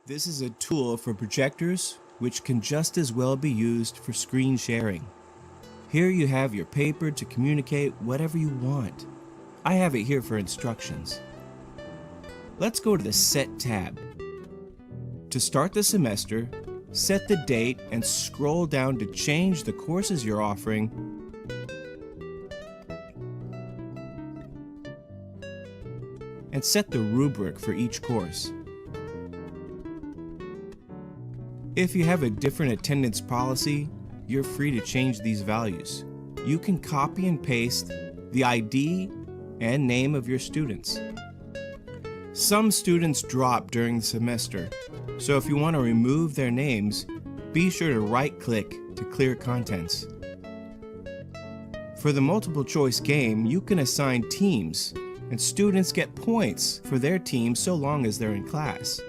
This is a tool for projectors which can just as well be used for screen sharing. Here you have your paper to communicate whatever you want. I have it here for instructions. Let's go to the Set tab. To start the semester, set the date and scroll down to change the courses you're offering and set the rubric for each course. If you have a different attendance policy, you're free to change these values. You can copy and paste the ID and name of your students. Some students drop during the semester, so if you want to remove their names, be sure to right-click to clear contents. For the multiple choice game, you can assign teams, and students get points for their team so long as they're in class.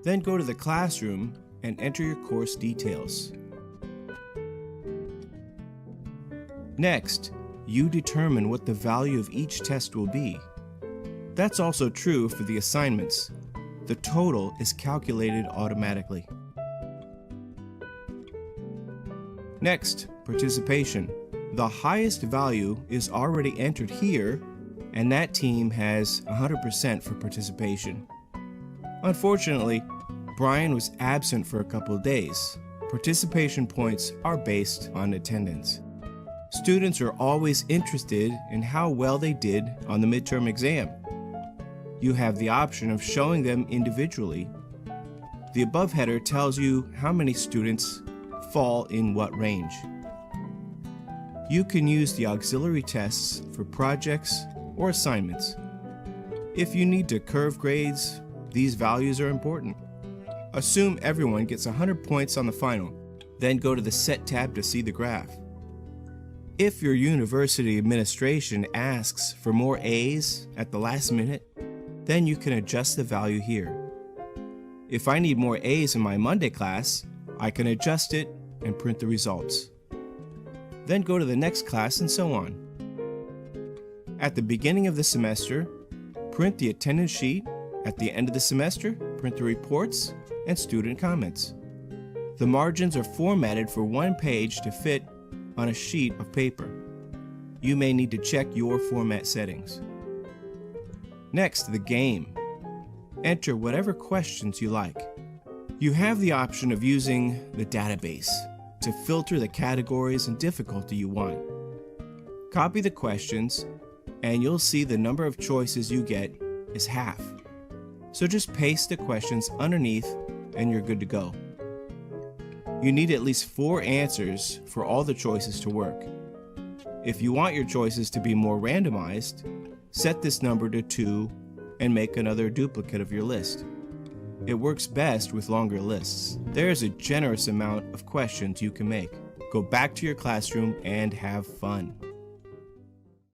Then go to the classroom and enter your course details. Next, you determine what the value of each test will be. That's also true for the assignments. The total is calculated automatically. Next, participation. The highest value is already entered here, and that team has 100% for participation. Unfortunately, Brian was absent for a couple of days. Participation points are based on attendance. Students are always interested in how well they did on the midterm exam. You have the option of showing them individually. The above header tells you how many students fall in what range. You can use the auxiliary tests for projects or assignments. If you need to curve grades, these values are important. Assume everyone gets 100 points on the final, then go to the Set tab to see the graph. If your university administration asks for more A's at the last minute, then you can adjust the value here. If I need more A's in my Monday class, I can adjust it and print the results. Then go to the next class and so on. At the beginning of the semester, print the attendance sheet. At the end of the semester, print the reports and student comments. The margins are formatted for one page to fit on a sheet of paper. You may need to check your format settings. Next, the game. Enter whatever questions you like. You have the option of using the database to filter the categories and difficulty you want. Copy the questions and you'll see the number of choices you get is half. So just paste the questions underneath and you're good to go. You need at least 4 answers for all the choices to work. If you want your choices to be more randomized, set this number to 2 and make another duplicate of your list. It works best with longer lists. There is a generous amount of questions you can make. Go back to your classroom and have fun.